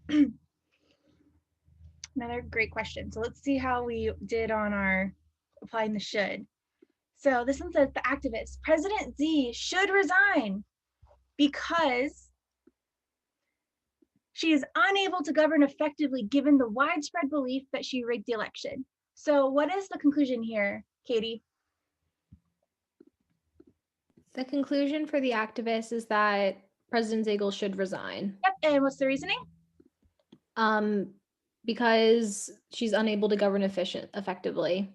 Another great question. So let's see how we did on our applying the should. So this one says the activist, President Z should resign because she is unable to govern effectively given the widespread belief that she rigged the election. So what is the conclusion here, Katie? The conclusion for the activist is that President Zagel should resign. Yep, and what's the reasoning? Because she's unable to govern effectively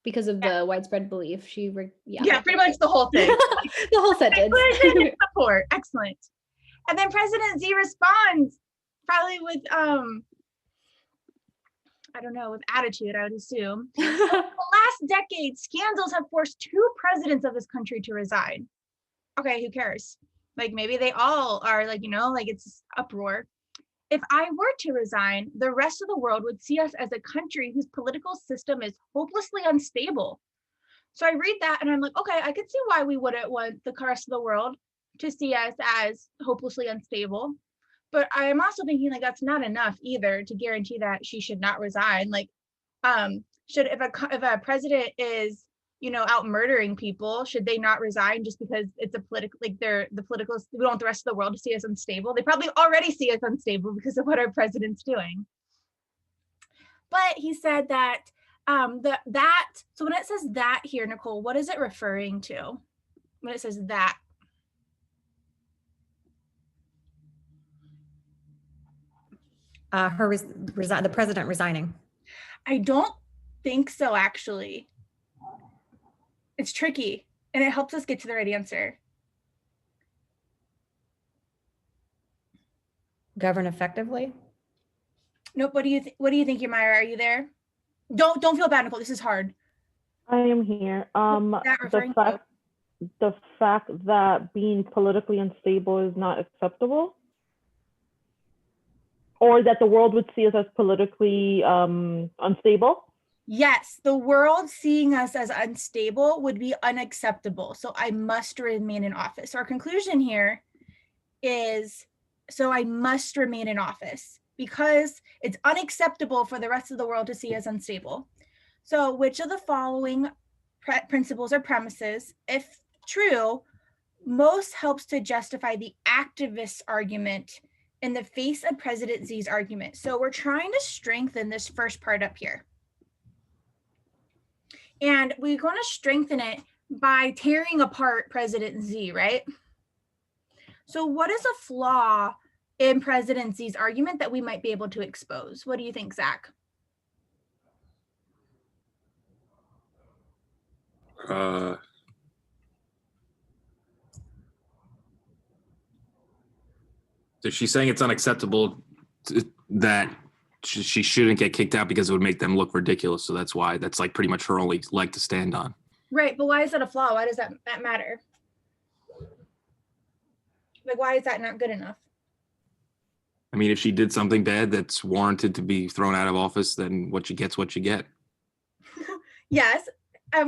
because of the widespread belief. Yeah, pretty much the whole thing. The whole sentence. Support. Excellent. And then President Z responds probably with I don't know, with attitude, I would assume. The last decade, scandals have forced 2 presidents of this country to resign. Okay, who cares? Like maybe they all are like, like it's uproar. If I were to resign, the rest of the world would see us as a country whose political system is hopelessly unstable. So I read that and I'm like, okay, I could see why we wouldn't want the rest of the world to see us as hopelessly unstable. But I'm also thinking like that's not enough either to guarantee that she should not resign. Like, if a president is out murdering people, should they not resign just because it's a political, like the political, we don't want the rest of the world to see us unstable? They probably already see us unstable because of what our president's doing. But he said that so when it says that here, Nicole, what is it referring to when it says that? The president resigning. I don't think so, actually. It's tricky, and it helps us get to the right answer. Govern effectively? Nope. What do you think, Yamira? Are you there? Don't feel bad, Nicole. This is hard. I am here. The fact that being politically unstable is not acceptable, or that the world would see us as politically unstable. Yes, the world seeing us as unstable would be unacceptable. So I must remain in office. So our conclusion here is, so I must remain in office because it's unacceptable for the rest of the world to see us unstable. So which of the following principles or premises, if true, most helps to justify the activist argument in the face of President Z's argument? So we're trying to strengthen this first part up here. And we're going to strengthen it by tearing apart President Z, right? So what is a flaw in President Z's argument that we might be able to expose? What do you think, Zach? So she's saying it's unacceptable that she shouldn't get kicked out because it would make them look ridiculous. So that's like pretty much her only leg to stand on. Right, but why is that a flaw? Why does that matter? Like, why is that not good enough? I mean, if she did something bad that's warranted to be thrown out of office, then what you get's what you get. Yes.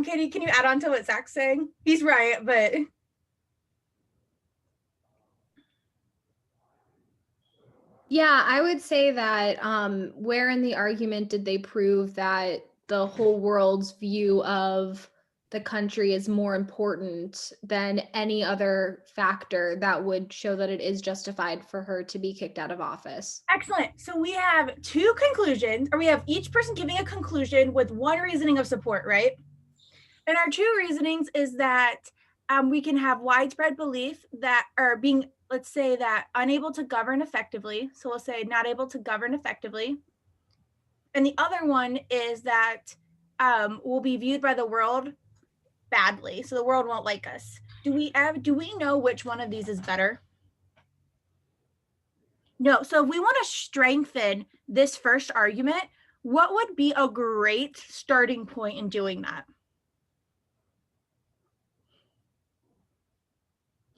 Katie, can you add on to what Zach's saying? He's right, but... Yeah, I would say that where in the argument did they prove that the whole world's view of the country is more important than any other factor that would show that it is justified for her to be kicked out of office? Excellent. So we have 2 conclusions, or we have each person giving a conclusion with 1 reasoning of support, right? And our 2 reasonings is that we can have widespread belief that, or being, let's say that unable to govern effectively. So we'll say not able to govern effectively. And the other one is that we'll be viewed by the world badly. So the world won't like us. Do we know which one of these is better? No. So if we want to strengthen this first argument, what would be a great starting point in doing that?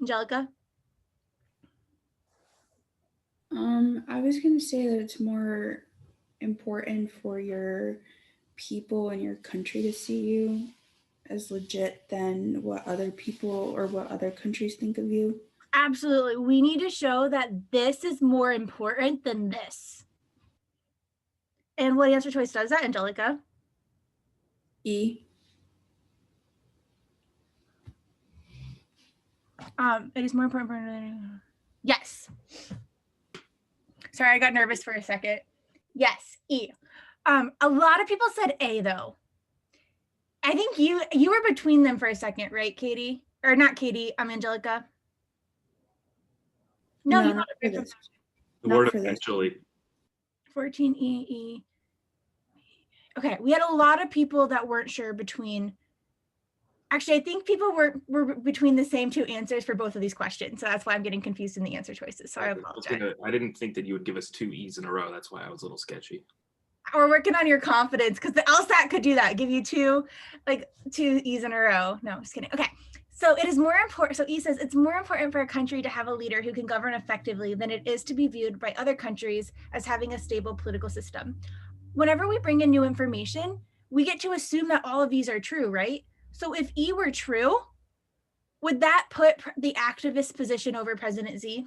Angelica? I was going to say that it's more important for your people and your country to see you as legit than what other people or what other countries think of you. Absolutely. We need to show that this is more important than this. And what answer choice does that, Angelica? E. It is more important for, yes. Sorry, I got nervous for a second. Yes, E. A lot of people said A though. I think you were between them for a second, right, Katie? Or not Katie, Angelica. No, you not for this. The Not word for this. eventually. 14 E. Okay, we had a lot of people that weren't sure between. Actually, I think people were between the same two answers for both of these questions. So that's why I'm getting confused in the answer choices. So I apologize. I didn't think that you would give us 2 E's in a row. That's why I was a little sketchy. We're working on your confidence because the LSAT could do that, give you two E's in a row. No, I'm just kidding. Okay. So it is more important. So E says it's more important for a country to have a leader who can govern effectively than it is to be viewed by other countries as having a stable political system. Whenever we bring in new information, we get to assume that all of these are true, right? So if E were true, would that put the activist position over President Z?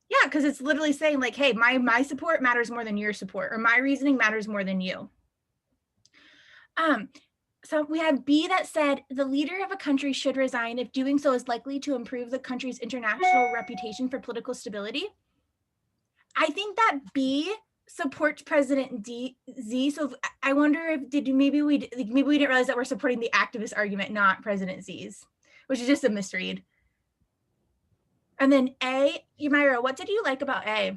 Yeah, because it's literally saying like, hey, my support matters more than your support, or my reasoning matters more than you. So we had B that said the leader of a country should resign if doing so is likely to improve the country's international reputation for political stability. I think that B supports President Z. So I wonder if maybe we didn't realize that we're supporting the activist argument, not President Z's, which is just a misread. And then A, Myra, what did you like about A?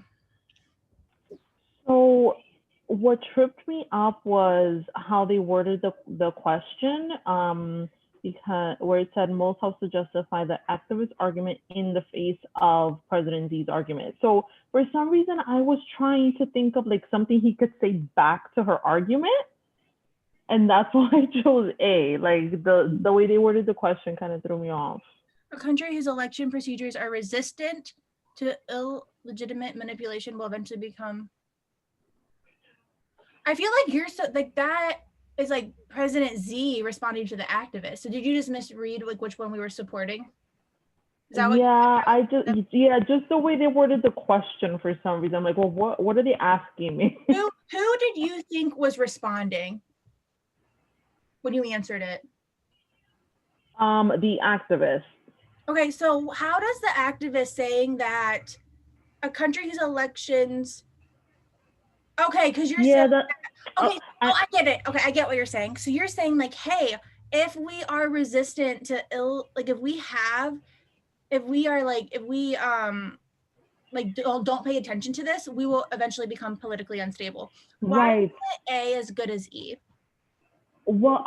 So what tripped me up was how they worded the question, because where it said most helps to justify the activist argument in the face of President Z's argument. So for some reason, I was trying to think of like something he could say back to her argument. And that's why I chose A. Like the way they worded the question kind of threw me off. A country whose election procedures are resistant to illegitimate manipulation will eventually become. I feel like you're so like that is like President Z responding to the activist. So did you just misread like which one we were supporting? Is that what just the way they worded the question for some reason. I'm like, well, what are they asking me? Who did you think was responding when you answered it? The activist. Okay, so how does the activist saying that a country whose elections? Okay, because you're saying I get it. Okay, I get what you're saying. So you're saying like, hey, if we are resistant to if we don't pay attention to this, we will eventually become politically unstable. Why is A as good as E? Well,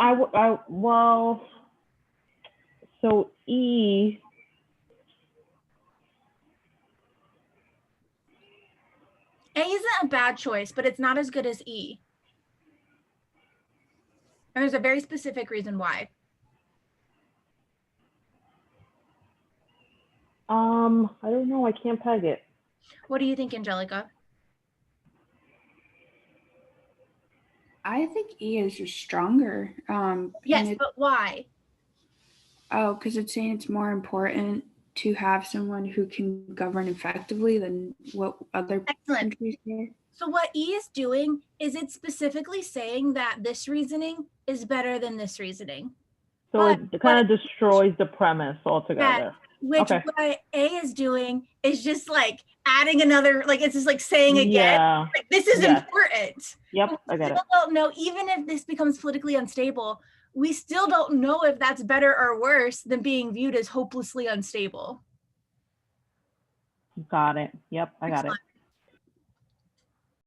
so E. A isn't a bad choice, but it's not as good as E. And there's a very specific reason why. I don't know. I can't peg it. What do you think, Angelica? I think E is just stronger. Yes, but why? Oh, because it's saying it's more important to have someone who can govern effectively than what other countries do. So what E is doing is it's specifically saying that this reasoning is better than this reasoning. So it kind of destroys the premise altogether. What A is doing is just like adding another, like it's just like saying again, like, this is important. Yep, I get it. Don't know, even if this becomes politically unstable, we still don't know if that's better or worse than being viewed as hopelessly unstable. Got it. Yep, I got it.